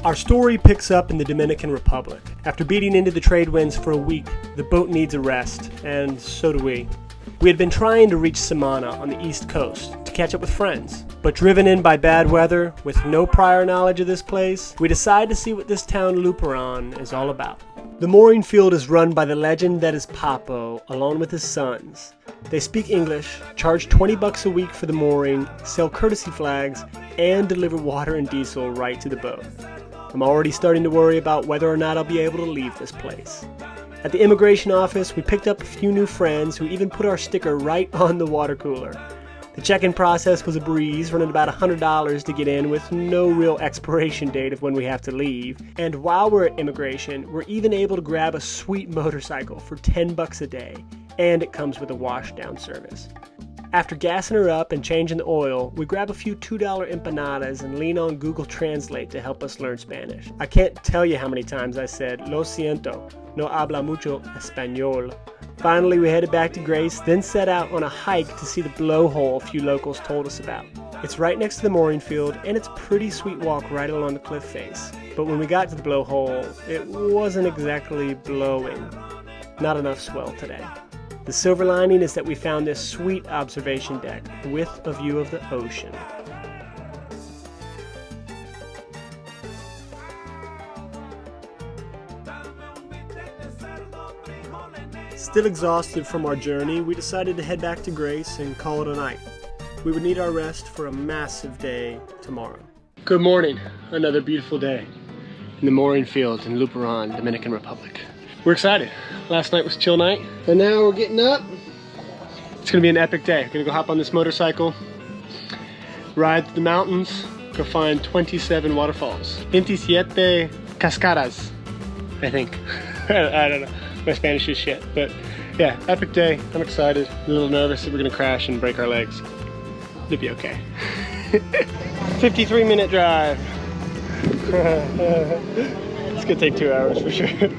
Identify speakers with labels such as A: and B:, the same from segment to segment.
A: Our story picks up in the Dominican Republic. After beating into the trade winds for a week, the boat needs a rest, and so do we. We had been trying to reach Samana on the east coast to catch up with friends, but driven in by bad weather, with no prior knowledge of this place, we decided to see what this town Luperon is all about. The mooring field is run by the legend that is Papo, along with his sons. They speak English, charge $20 a week for the mooring, sell courtesy flags, and deliver water and diesel right to the boat. I'm already starting to worry about whether or not I'll be able to leave this place. At the immigration office, we picked up a few new friends who even put our sticker right on the water cooler. The check-in process was a breeze, running about $100 to get in with no real expiration date of when we have to leave. And while we're at immigration, we're even able to grab a sweet motorcycle for $10 a day, and it comes with a wash-down service. After gassing her up and changing the oil, we grab a few $2 empanadas and lean on Google Translate to help us learn Spanish. I can't tell you how many times I said, "Lo siento, no habla mucho español." Finally, we headed back to Grace, then set out on a hike to see the blowhole a few locals told us about. It's right next to the mooring field, and it's a pretty sweet walk right along the cliff face. But when we got to the blowhole, it wasn't exactly blowing. Not enough swell today. The silver lining is that we found this sweet observation deck with a view of the ocean. Still exhausted from our journey, we decided to head back to Grace and call it a night. We would need our rest for a massive day tomorrow. Good morning. Another beautiful day in the mooring field in Luperon, Dominican Republic. We're excited. Last night was a chill night, and now we're getting up. It's gonna be an epic day. We're gonna go hop on this motorcycle, ride through the mountains, go find 27 waterfalls. 27 cascadas, I think. I don't know. My Spanish is shit, but yeah, epic day. I'm excited. A little nervous that we're gonna crash and break our legs. It'll be okay. 53-minute drive. It's gonna take 2 hours for sure.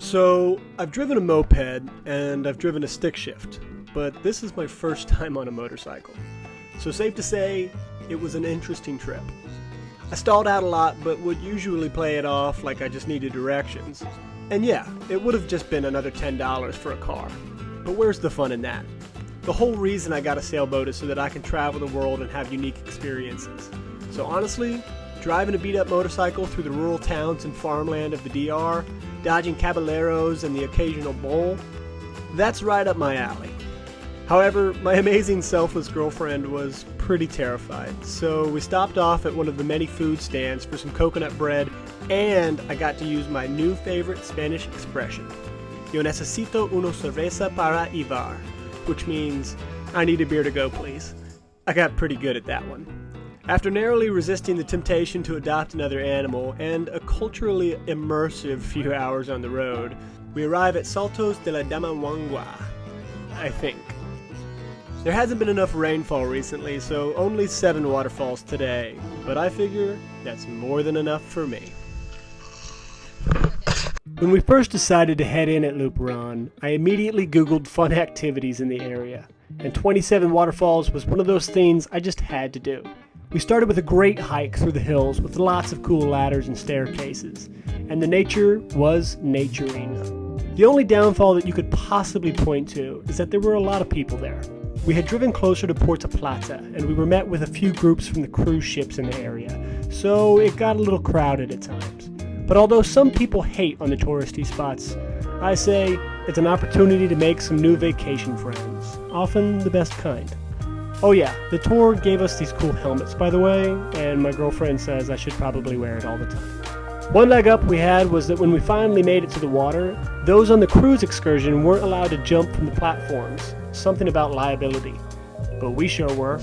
A: So, I've driven a moped and I've driven a stick shift, but this is my first time on a motorcycle. So safe to say, it was an interesting trip. I stalled out a lot, but would usually play it off like I just needed directions. And yeah, it would have just been another $10 for a car. But where's the fun in that? The whole reason I got a sailboat is so that I can travel the world and have unique experiences. So honestly, driving a beat-up motorcycle through the rural towns and farmland of the DR, dodging caballeros and the occasional bull, that's right up my alley. However, my amazing selfless girlfriend was pretty terrified, so we stopped off at one of the many food stands for some coconut bread, and I got to use my new favorite Spanish expression, "Yo necesito una cerveza para llevar," which means, "I need a beer to go, please." I got pretty good at that one. After narrowly resisting the temptation to adopt another animal and a culturally immersive few hours on the road, we arrive at Saltos de la Damawangwa, I think. There hasn't been enough rainfall recently, so only 7 waterfalls today, but I figure that's more than enough for me. When we first decided to head in at Luperon, I immediately Googled fun activities in the area, and 27 waterfalls was one of those things I just had to do. We started with a great hike through the hills with lots of cool ladders and staircases, and the nature was naturing. The only downfall that you could possibly point to is that there were a lot of people there. We had driven closer to Puerto Plata, and we were met with a few groups from the cruise ships in the area, so it got a little crowded at times. But although some people hate on the touristy spots, I say it's an opportunity to make some new vacation friends, often the best kind. Oh yeah, the tour gave us these cool helmets, by the way, and my girlfriend says I should probably wear it all the time. One leg up we had was that when we finally made it to the water, those on the cruise excursion weren't allowed to jump from the platforms. Something about liability. But we sure were.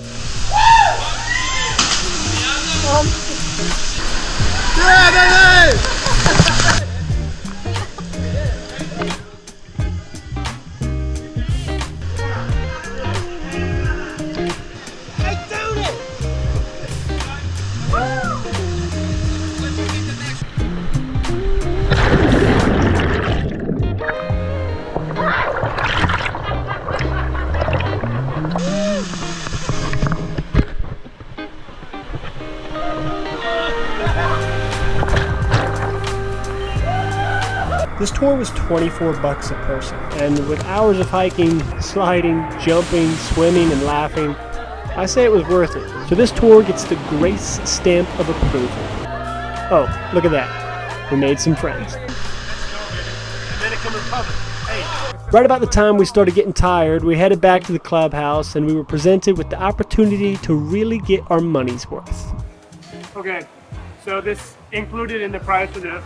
A: tour was $24 a person, and with hours of hiking, sliding, jumping, swimming, and laughing, I say it was worth it. So this tour gets the Grace stamp of approval. Oh, look at that. We made some friends.
B: Dominican Republic. Hey.
A: Right about the time we started getting tired, we headed back to the clubhouse and we were presented with the opportunity to really get our money's worth.
B: Okay, so this included in the price for this,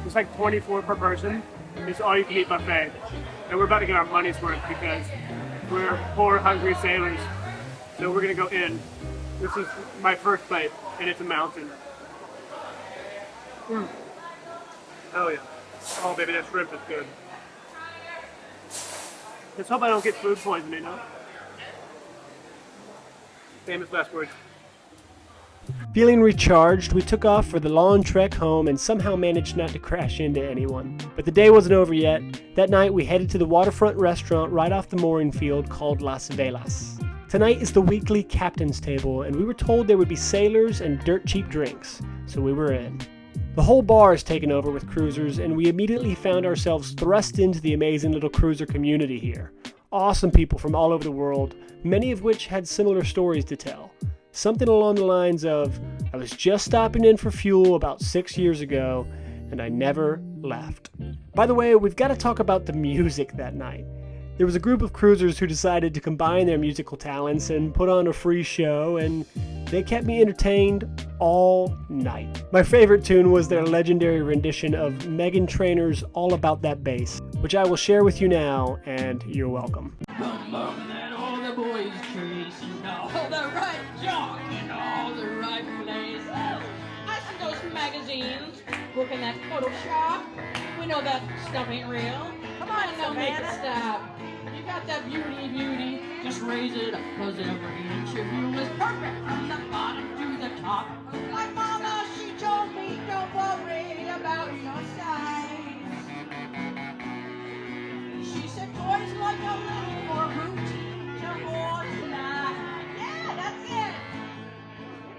B: it's like $24 per person. It's all you can eat buffet. And we're about to get our money's worth because we're poor, hungry sailors. So we're gonna go in. This is my first plate and it's a mountain. Oh yeah. Oh baby, that shrimp is good. Let's hope I don't get food poisoning, huh? Famous last words.
A: Feeling recharged, we took off for the long trek home and somehow managed not to crash into anyone. But the day wasn't over yet. That night we headed to the waterfront restaurant right off the mooring field called Las Velas. Tonight is the weekly captain's table and we were told there would be sailors and dirt cheap drinks, so we were in. The whole bar is taken over with cruisers and we immediately found ourselves thrust into the amazing little cruiser community here. Awesome people from all over the world, many of which had similar stories to tell. Something along the lines of, I was just stopping in for fuel about 6 years ago and I never left. By the way, we've got to talk about the music that night. There was a group of cruisers who decided to combine their musical talents and put on a free show, and they kept me entertained all night. My favorite tune was their legendary rendition of Meghan Trainor's All About That Bass, which I will share with you now, and you're welcome.
C: That all the boys chasing all the right junk in all the right places. I see those magazines, working that Photoshop. We know that stuff ain't real. Come on, now make it stop. You got that beauty, just raise it up, cause every inch of you is perfect from the bottom to the top. My mama, she told me, don't worry about your size. She said, boys like a little more routine to hold tonight. Yeah, that's it.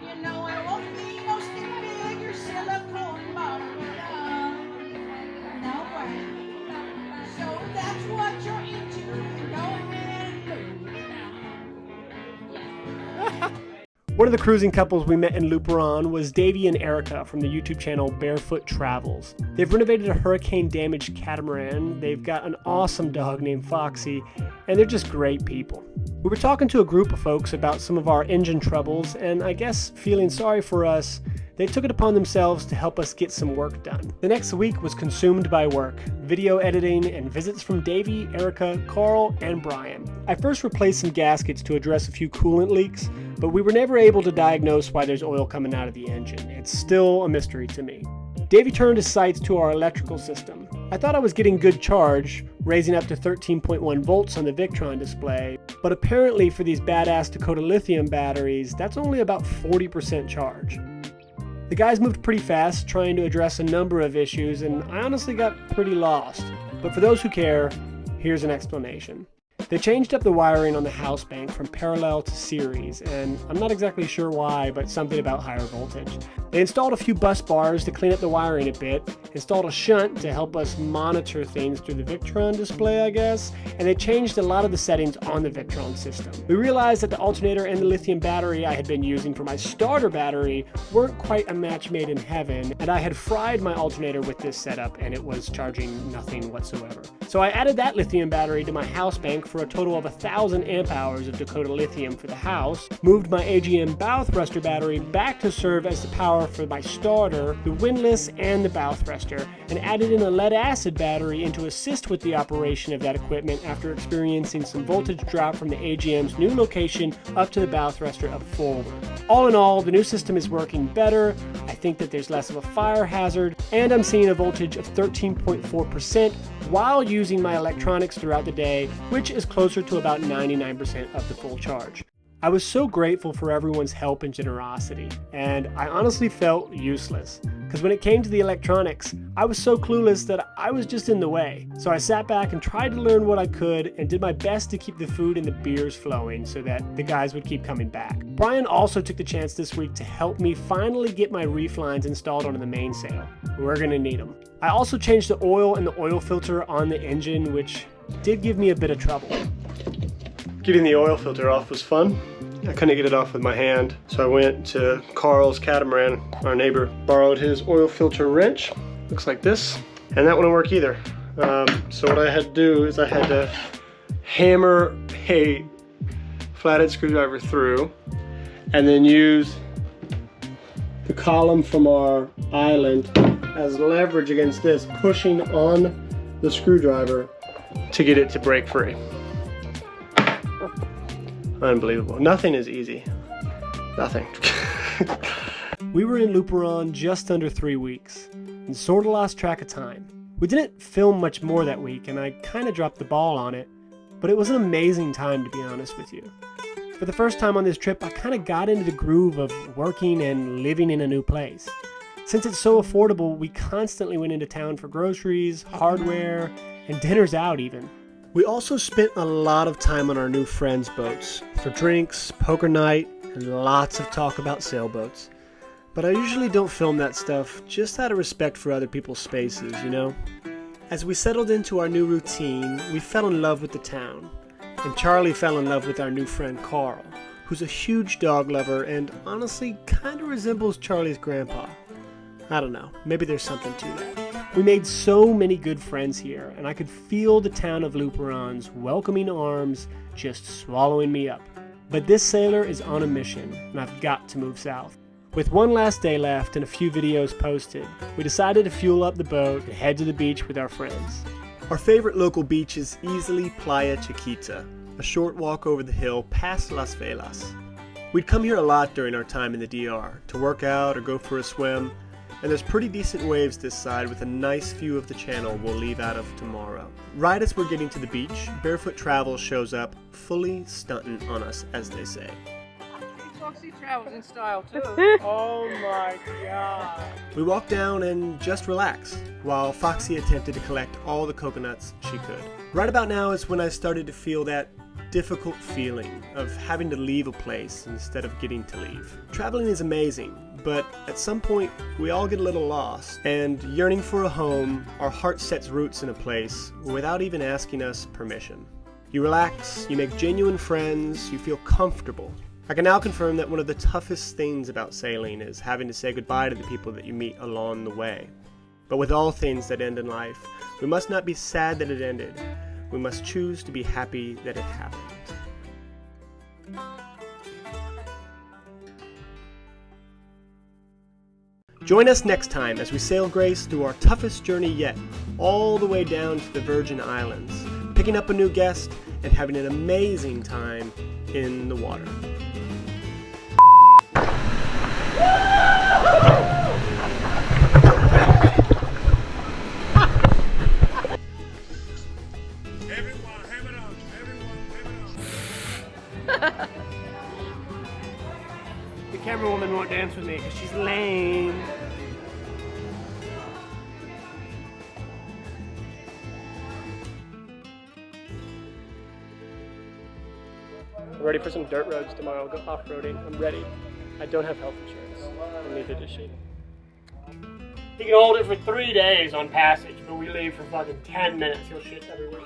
C: You know it won't be no stick figure silicone bottle. No way. So that's what you're into. Go ahead and move now.
A: One of the cruising couples we met in Luperon was Davey and Erica from the YouTube channel Barefoot Travels. They've renovated a hurricane-damaged catamaran, they've got an awesome dog named Foxy, and they're just great people. We were talking to a group of folks about some of our engine troubles, and I guess feeling sorry for us, they took it upon themselves to help us get some work done. The next week was consumed by work, video editing, and visits from Davey, Erica, Carl, and Brian. I first replaced some gaskets to address a few coolant leaks, but we were never able to diagnose why there's oil coming out of the engine. It's still a mystery to me. Davey turned his sights to our electrical system. I thought I was getting good charge, raising up to 13.1 volts on the Victron display, but apparently for these badass Dakota lithium batteries, that's only about 40% charge. The guys moved pretty fast, trying to address a number of issues, and I honestly got pretty lost. But for those who care, here's an explanation. They changed up the wiring on the house bank from parallel to series, and I'm not exactly sure why, but something about higher voltage. They installed a few bus bars to clean up the wiring a bit, installed a shunt to help us monitor things through the Victron display, I guess, and they changed a lot of the settings on the Victron system. We realized that the alternator and the lithium battery I had been using for my starter battery weren't quite a match made in heaven, and I had fried my alternator with this setup and it was charging nothing whatsoever. So I added that lithium battery to my house bank for a total of 1,000 amp hours of Dakota lithium for the house, moved my AGM bow thruster battery back to serve as the power for my starter, the windlass, and the bow thruster, and added in a lead acid battery in to assist with the operation of that equipment after experiencing some voltage drop from the AGM's new location up to the bow thruster up forward. All in all, the new system is working better, I think that there's less of a fire hazard, and I'm seeing a voltage of 13.4% while using my electronics throughout the day, which is closer to about 99% of the full charge. I was so grateful for everyone's help and generosity, and I honestly felt useless, because when it came to the electronics, I was so clueless that I was just in the way. So I sat back and tried to learn what I could and did my best to keep the food and the beers flowing so that the guys would keep coming back. Brian also took the chance this week to help me finally get my reef lines installed onto the mainsail. We're gonna need them. I also changed the oil and the oil filter on the engine, which did give me a bit of trouble. Getting the oil filter off was fun. I couldn't get it off with my hand, so I went to Carl's catamaran, our neighbor, borrowed his oil filter wrench. Looks like this, and that wouldn't work either. So what I had to do is I had to hammer a flathead screwdriver through, and then use the column from our island as leverage against this, pushing on the screwdriver to get it to break free. Unbelievable. Nothing is easy. Nothing. We were in Luperon just under 3 weeks and sort of lost track of time. We didn't film much more that week and I kind of dropped the ball on it, but it was an amazing time, to be honest with you. For the first time on this trip, I kind of got into the groove of working and living in a new place. Since it's so affordable, we constantly went into town for groceries, hardware, and dinners out even. We also spent a lot of time on our new friends' boats for drinks, poker night, and lots of talk about sailboats. But I usually don't film that stuff just out of respect for other people's spaces, you know? As we settled into our new routine, we fell in love with the town. And Charlie fell in love with our new friend Carl, who's a huge dog lover and honestly kind of resembles Charlie's grandpa. I don't know, maybe there's something to that. We made so many good friends here, and I could feel the town of Luperon's welcoming arms just swallowing me up. But this sailor is on a mission, and I've got to move south. With one last day left and a few videos posted, we decided to fuel up the boat and head to the beach with our friends. Our favorite local beach is easily Playa Chiquita, a short walk over the hill past Las Velas. We'd come here a lot during our time in the DR, to work out or go for a swim, and there's pretty decent waves this side with a nice view of the channel we'll leave out of tomorrow. Right as we're getting to the beach, Barefoot Travel shows up, fully stunting on us, as they say.
C: Foxy travels in style too.
B: Oh my god.
A: We walked down and just relaxed, while Foxy attempted to collect all the coconuts she could. Right about now is when I started to feel that difficult feeling of having to leave a place instead of getting to leave. Traveling is amazing, but at some point we all get a little lost, and yearning for a home, our heart sets roots in a place without even asking us permission. You relax, you make genuine friends, you feel comfortable. I can now confirm that one of the toughest things about sailing is having to say goodbye to the people that you meet along the way. But with all things that end in life, we must not be sad that it ended. We must choose to be happy that it happened. Join us next time as we sail Grace through our toughest journey yet, all the way down to the Virgin Islands, picking up a new guest and having an amazing time in the water.
B: The camera woman won't dance with me because she's lame.
A: I'm ready for some dirt roads tomorrow. I'll go off-roading. I'm ready. I don't have health insurance, and neither does she. He can hold it for 3 days on passage, but we leave for fucking 10 minutes. He'll shit everywhere.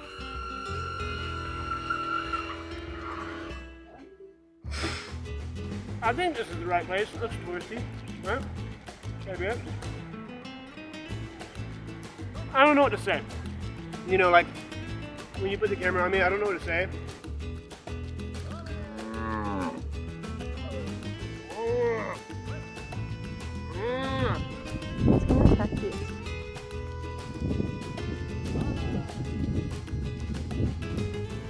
B: I think this is the right place. It looks touristy, right? Maybe it. I don't know what to say. You know, like, when you put the camera on me, I don't know what to say.